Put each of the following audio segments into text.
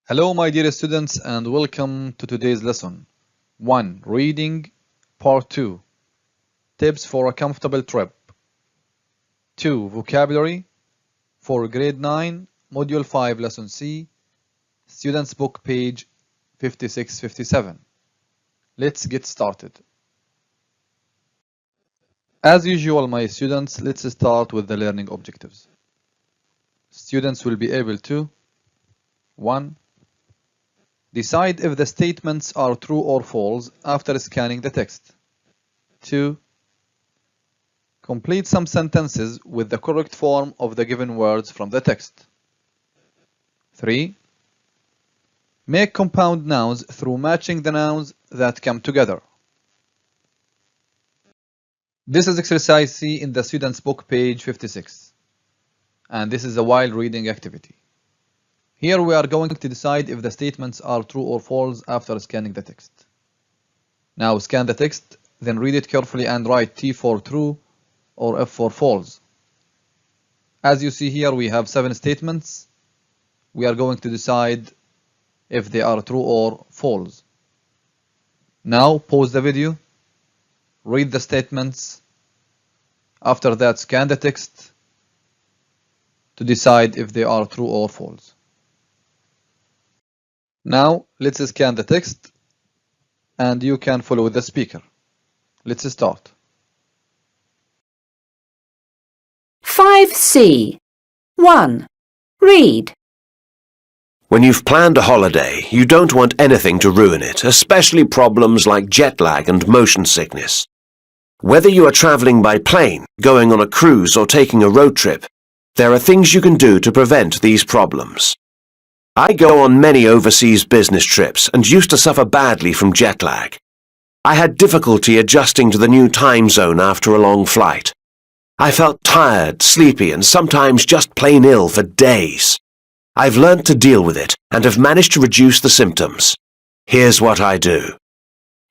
Hello, my dear students, and welcome to today's lesson. 1. Reading, Part 2. Tips for a comfortable trip. 2. Vocabulary for Grade 9, Module 5, Lesson C, Students Book, page 56-57. Let's get started. As usual, my students, let's start with the learning objectives. Students will be able to 1. Decide if the statements are true or false after scanning the text. 2. Complete some sentences with the correct form of the given words from the text. 3. Make compound nouns through matching the nouns that come together. This is exercise C in the student's book, page 56. And this is a while reading activity. Here we are going to decide if the statements are true or false after scanning the text. Now scan the text, then read it carefully and write T for true or F for false. As you see here, we have 7 statements. We are going to decide if they are true or false. Now pause the video, read the statements. After that, scan the text to decide if they are true or false. Now let's scan the text and you can follow the speaker. Let's start. 5C. 1. Read. When you've planned a holiday, you don't want anything to ruin it, especially problems like jet lag and motion sickness. Whether you are traveling by plane, going on a cruise or taking a road trip, there are things you can do to prevent these problems. I go on many overseas business trips and used to suffer badly from jet lag. I had difficulty adjusting to the new time zone after a long flight. I felt tired, sleepy, and sometimes just plain ill for days. I've learnt to deal with it and have managed to reduce the symptoms. Here's what I do.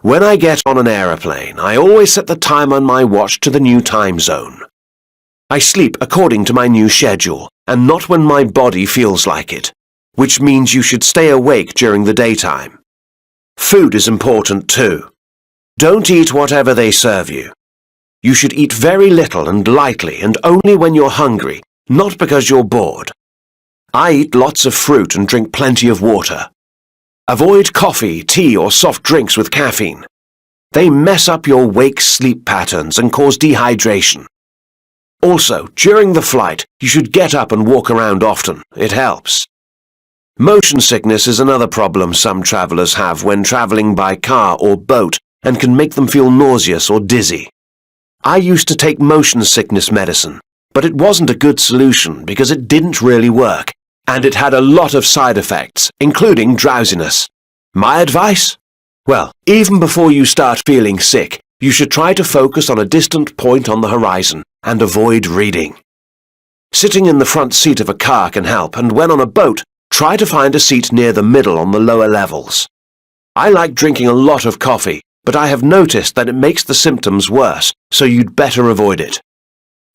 When I get on an aeroplane, I always set the time on my watch to the new time zone. I sleep according to my new schedule and not when my body feels like it, which means you should stay awake during the daytime. Food is important too. Don't eat whatever they serve you. You should eat very little and lightly and only when you're hungry, not because you're bored. I eat lots of fruit and drink plenty of water. Avoid coffee, tea, or soft drinks with caffeine. They mess up your wake-sleep patterns and cause dehydration. Also, during the flight, you should get up and walk around often. It helps. Motion sickness is another problem some travelers have when traveling by car or boat and can make them feel nauseous or dizzy. I used to take motion sickness medicine, but it wasn't a good solution because it didn't really work, and it had a lot of side effects, including drowsiness. My advice? Well, even before you start feeling sick, you should try to focus on a distant point on the horizon and avoid reading. Sitting in the front seat of a car can help, and when on a boat, try to find a seat near the middle on the lower levels. I like drinking a lot of coffee, but I have noticed that it makes the symptoms worse, so you'd better avoid it.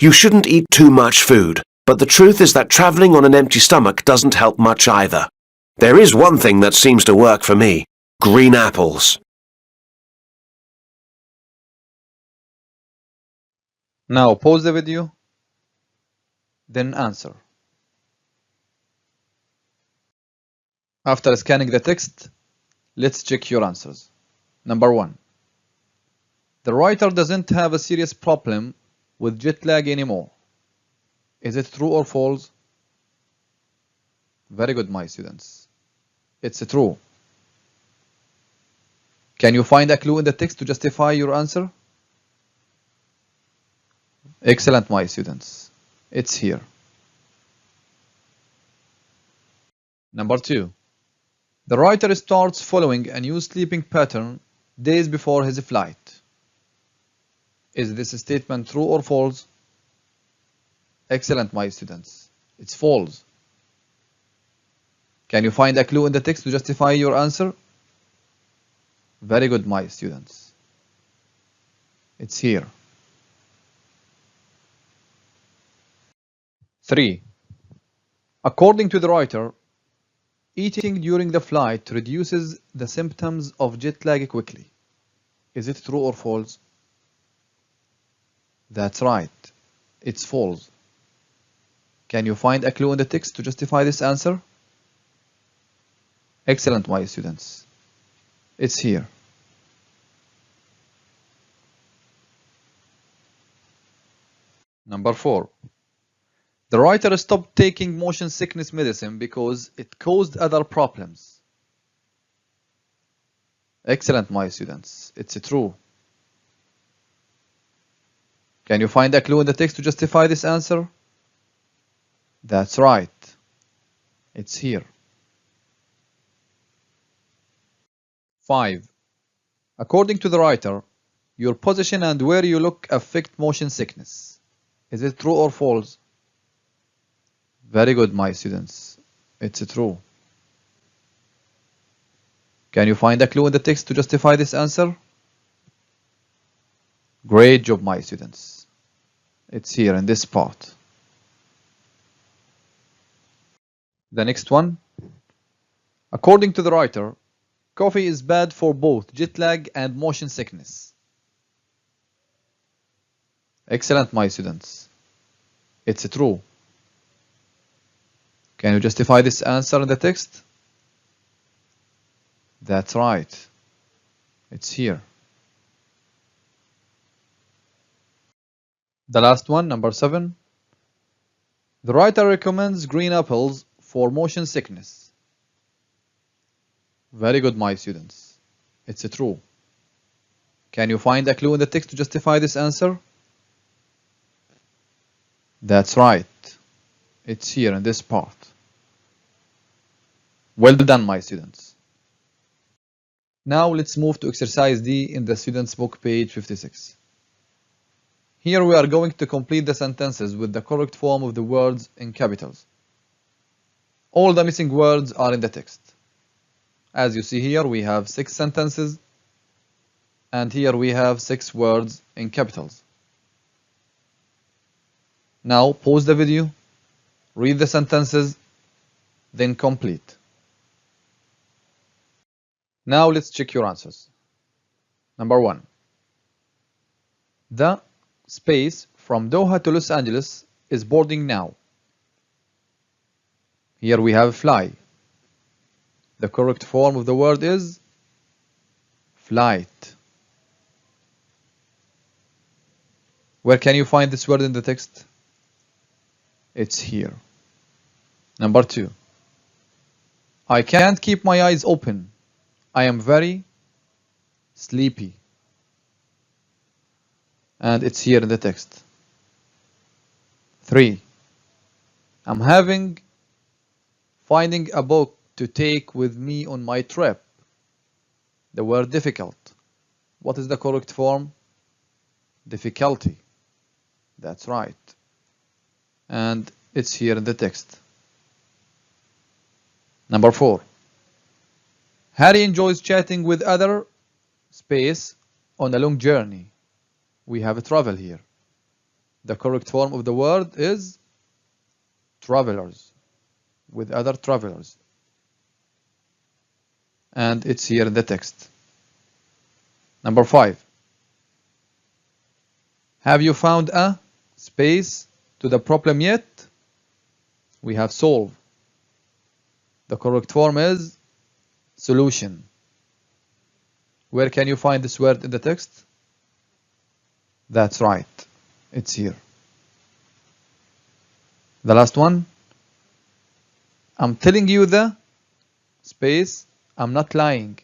You shouldn't eat too much food, but the truth is that traveling on an empty stomach doesn't help much either. There is one thing that seems to work for me: green apples. Now pause the video, then answer. After scanning the text, let's check your answers. Number 1. The writer doesn't have a serious problem with jet lag anymore. Is it true or false? Very good, my students. It's true. Can you find a clue in the text to justify your answer? Excellent, my students. It's here. Number 2. The writer starts following a new sleeping pattern days before his flight. Is this statement true or false? Excellent, my students. It's false. Can you find a clue in the text to justify your answer? Very good, my students. It's here. 3. According to the writer, Eating during the flight reduces the symptoms of jet lag quickly. Is it true or false? That's right. It's false. Can you find a clue in the text to justify this answer? Excellent, my students. It's here. Number 4. The writer stopped taking motion sickness medicine because it caused other problems. Excellent, my students. It's true. Can you find a clue in the text to justify this answer? That's right. It's here. 5. According to the writer, your position and where you look affect motion sickness. Is it true or false? Very good, my students. It's true. Can you find a clue in the text to justify this answer? Great job, my students. It's here in this part. The next one. According to the writer, coffee is bad for both jet lag and motion sickness. Excellent, my students. It's true. Can you justify this answer in the text? That's right. It's here. The last one, number 7. The writer recommends green apples for motion sickness. Very good, my students. It's true. Can you find a clue in the text to justify this answer? That's right. It's here in this part. Well done, my students. Now let's move to exercise D in the student's book, page 56. Here we are going to complete the sentences with the correct form of the words in capitals. All the missing words are in the text. As you see here, we have 6 sentences, and here we have 6 words in capitals. Now pause the video, read the sentences, then complete. Now let's check your answers. Number 1. The space from Doha to Los Angeles is boarding now. Here we have fly. The correct form of the word is flight. Where can you find this word in the text? It's here. Number 2. I can't keep my eyes open. I am very sleepy. And it's here in the text. 3. I'm finding a book to take with me on my trip. The word difficult. What is the correct form? Difficulty. That's right. And it's here in the text. Number 4. Harry enjoys chatting with other space on a long journey. We have a travel here. The correct form of the word is travelers, with other travelers. And it's here in the text. Number 5. Have you found a space to the problem yet? We have solve. The correct form is solution. Where can you find this word in the text? That's right. It's here. The last one. I'm telling you the space. I'm not lying.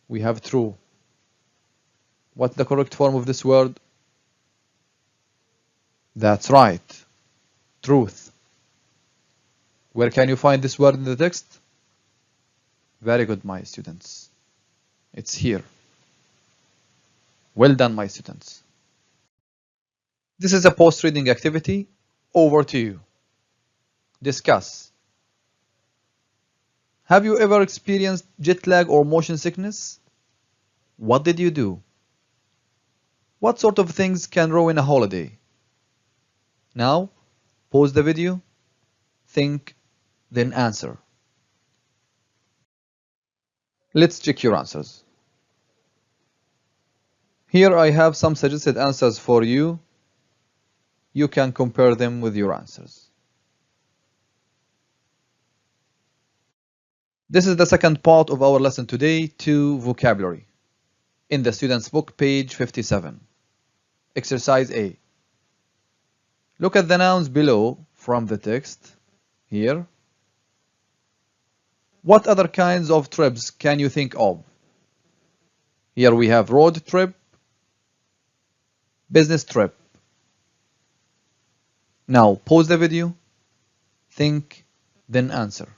We have true. What's the correct form of this word? That's right. Truth. Where can you find this word in the text? Very good, my students. It's here. Well done, my students. This is a post-reading activity. Over to you. Discuss. Have you ever experienced jet lag or motion sickness? What did you do? What sort of things can ruin a holiday? Now, pause the video, think, then answer. Let's check your answers. Here I have some suggested answers for you. You can compare them with your answers. This is the second part of our lesson today, to vocabulary. In the student's book, page 57. Exercise A. Look at the nouns below from the text. Here. What other kinds of trips can you think of? Here we have road trip, business trip. Now pause the video, think, then answer.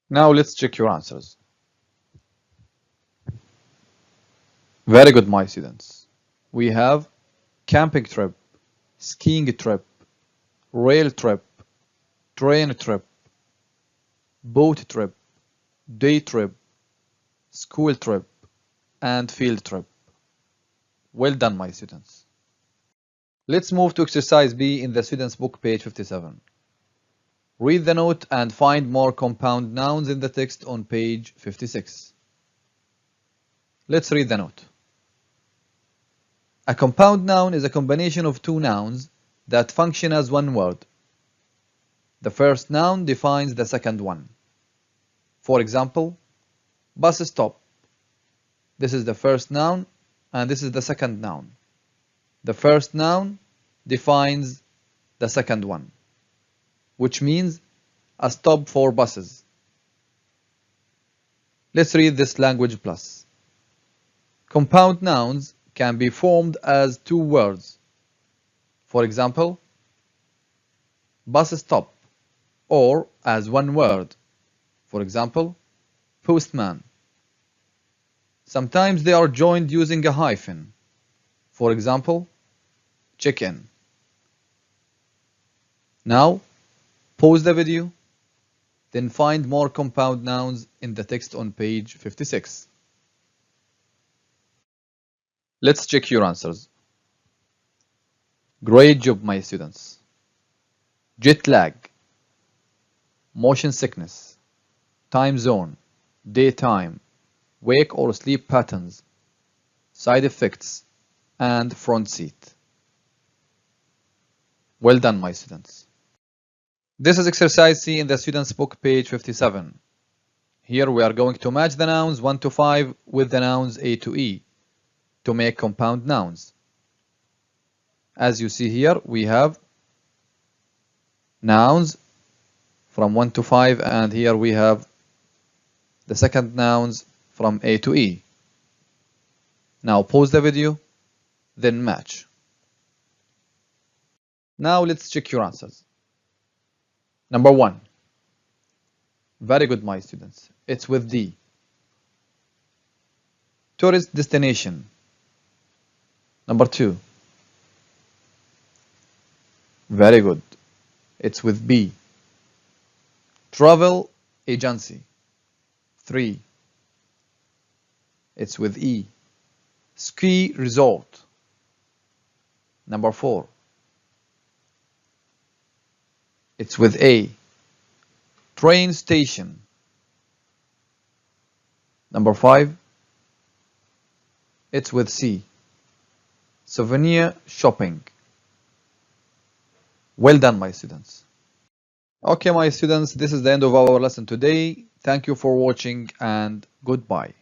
Now let's check your answers. Very good, my students. We have camping trip, skiing trip, rail trip, train trip, boat trip, day trip, school trip, and field trip. Well done, my students. Let's move to exercise B in the student's book, page 57. Read the note and find more compound nouns in the text on page 56. Let's read the note. A compound noun is a combination of two nouns that function as one word. The first noun defines the second one. For example, bus stop. This is the first noun and this is the second noun. The first noun defines the second one, which means a stop for buses. Let's read this language plus. Compound nouns can be formed as two words. For example, bus stop, or as one word. For example, postman. Sometimes they are joined using a hyphen. For example, chicken. Now, pause the video, then find more compound nouns in the text on page 56. Let's check your answers. Great job, my students. Jet lag, motion sickness, time zone, daytime, wake or sleep patterns, side effects, and front seat. Well done, my students. This is exercise C in the student's book, page 57. Here we are going to match the nouns 1 to 5 with the nouns A to E to make compound nouns. As you see here, we have nouns from 1 to 5, and here we have the second nouns from A to E. Now pause the video, then match. Now let's check your answers. Number 1. Very good, my students. It's with D. Tourist destination. Number 2. Very good. It's with B. Travel agency. 3. It's with E. Ski resort. Number 4. It's with A. Train station. Number 5. It's with C. Souvenir shopping. Well done, my students. Okay, my students, this is the end of our lesson today. Thank you for watching and goodbye.